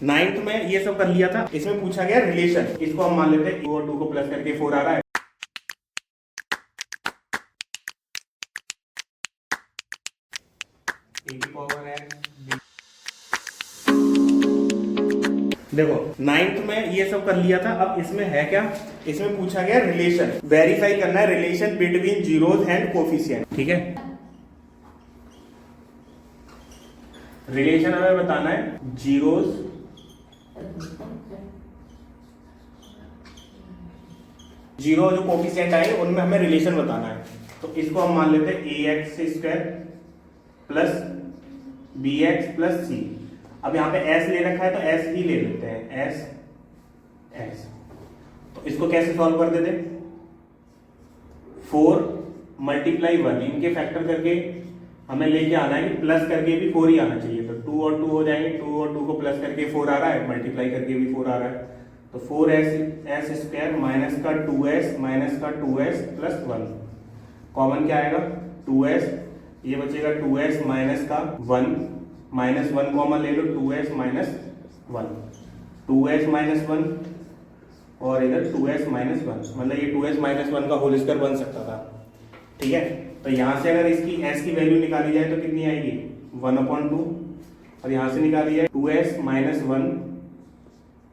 Ninth में ये सब कर लिया था। इसमें पूछा गया रिलेशन, इसको हम मान लेते हैं 2 और 2 को प्लस करके 4 आ रहा है। देखो नाइन्थ में ये सब कर लिया था। अब इसमें है क्या, इसमें पूछा गया रिलेशन, वेरीफाई करना है relation between zeros and coefficient. ठीक है, रिलेशन हमें बताना है जीरोस जीरो जो कोफिशिएंट आए उनमें हमें रिलेशन बताना है। तो इसको हम मान लेते हैं A x square plus B x plus C. अब यहाँ पे एस ले रखा है तो एस ही ले लेते हैं, एस एस। तो इसको कैसे सॉल्व कर देते, 4 मल्टीप्लाई 1, इनके फैक्टर करके हमें लेके आना है कि प्लस करके भी 4 ही आना चाहिए। तो 2 और 2 हो जाएंगे, 2 और 2 को प्लस करके 4 आ रहा है, मल्टीप्लाई करके भी 4 आ रहा है। तो 4s स्क्वायर माइनस का 2s माइनस का 2s प्लस 1, कॉमन क्या आएगा 2s, ये बचेगा 2s माइनस का 1 माइनस 1 कॉमन ले लो, 2s माइनस 1, 2s माइनस 1 और इधर 2s माइनस 1, मतलब ये 2s माइनस 1 का होल स्क्वायर बन सकता था। ठीक है, तो यहाँ से अगर इसकी s की वैल्यू निकाली जाए तो कितनी आएगी 1/2, और यहाँ से निकाली जाए 2s minus 1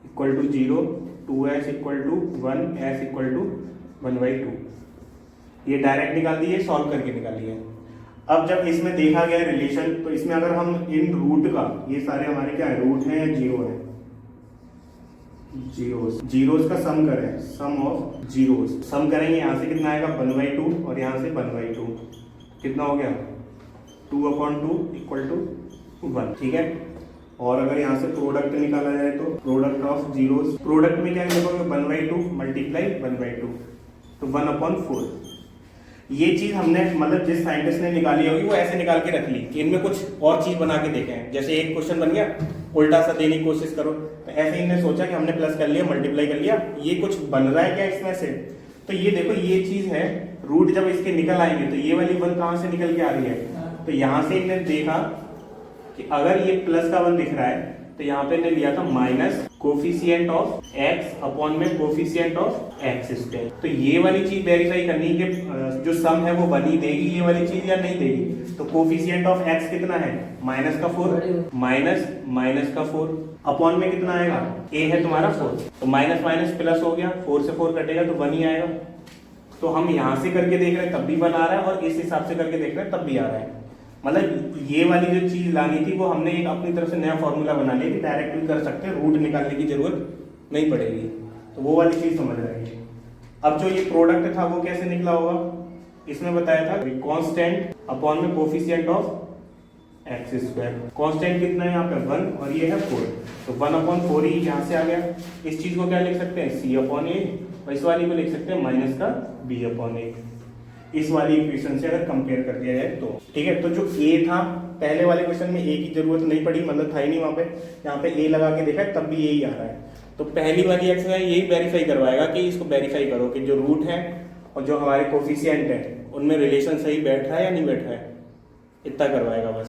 equal to 0, 2s equal to 1, s equal to 1/2। ये डायरेक्ट निकाल दिए, सॉल्व करके निकाली है। अब जब इसमें देखा गया रिलेशन, तो इसमें अगर हम इन रूट का, ये सारे हमारे क्या है रूट है या जीरो है, जीरोस का सम करें, सम ऑफ जीरोस सम करेंगे, यहाँ से कितना आएगा 1/2 और यहाँ से 1/2, कितना हो गया 2/2 इक्वल टू 1। ठीक है, और अगर यहाँ से प्रोडक्ट निकाला जाए तो प्रोडक्ट ऑफ जीरोस, प्रोडक्ट में क्या लिखोगे 1/2 मल्टीप्लाई 1/2 तो 1/4। ये चीज हमने मतलब जिस साइंटिस्ट ने निकाली होगी वो ऐसे निकाल के रख ली कि इनमें कुछ और चीज बना के देखें। जैसे एक क्वेश्चन बन गया, उल्टा सा देने की कोशिश करो, तो ऐसे इन्होंने सोचा कि हमने प्लस कर लिया, मल्टीप्लाई कर लिया, ये कुछ बन रहा है क्या इसमें से। तो ये देखो ये चीज है, रूट जब इसके निकल आएंगे तो ये वाली 1 कहाँ से निकल के आ रही है, तो यहाँ से इन्होंने देखा कि अगर ये प्लस का 1 दिख रहा है तो यहाँ पे ने लिया था minus coefficient of x upon में कोफिशिएंट ऑफ x स्क्वायर। तो ये वाली चीज वेरीफाई करनी है कि जो सम है वो 1 ही देगी ये वाली चीज या नहीं देगी। तो कोफिशिएंट ऑफ x कितना है माइनस का 4, माइनस का 4 अपॉन में कितना आएगा, a है तुम्हारा 4, तो माइनस माइनस प्लस हो गया, 4 से 4 कटेगा तो 1 ही आएगा। तो हम यहाँ से करके देख रहे हैं तब भी 1 आ रहा है, और इस हिसाब से करके देख रहे हैं तब भी आ रहा है। मतलब ये वाली जो चीज लानी थी वो हमने एक अपनी तरफ से नया फॉर्मूला बना लिया कि डायरेक्ट भी कर सकते हैं, रूट निकालने की जरूरत नहीं पड़ेगी। तो वो वाली चीज समझ रहे हैं। अब जो ये प्रोडक्ट था वो कैसे निकला होगा, इसमें बताया था कांस्टेंट अपॉन में coefficient of x square. Constant कितना है यहाँ पे 1 और ये है 4, तो 1/4 ही यहाँ से आ गया। इस चीज को क्या लिख सकते हैं c/a, और इस वाली को लिख सकते हैं माइनस का b/a। इस वाली इक्वेशन से अगर कंपेयर कर दिया जाए तो ठीक है। तो जो ए था पहले वाले क्वेश्चन में ए की जरूरत नहीं पड़ी, मतलब था ही नहीं वहां पे, यहाँ पे ए लगा के देखा तब भी यही आ रहा है। तो पहली वाली एक्सरसाइज यही वेरीफाई करवाएगा कि इसको वेरीफाई करो कि जो रूट है और जो हमारे कोफिशिएंट है उनमें रिलेशन सही बैठ रहा है या नहीं बैठ रहा है, इतना करवाएगा बस।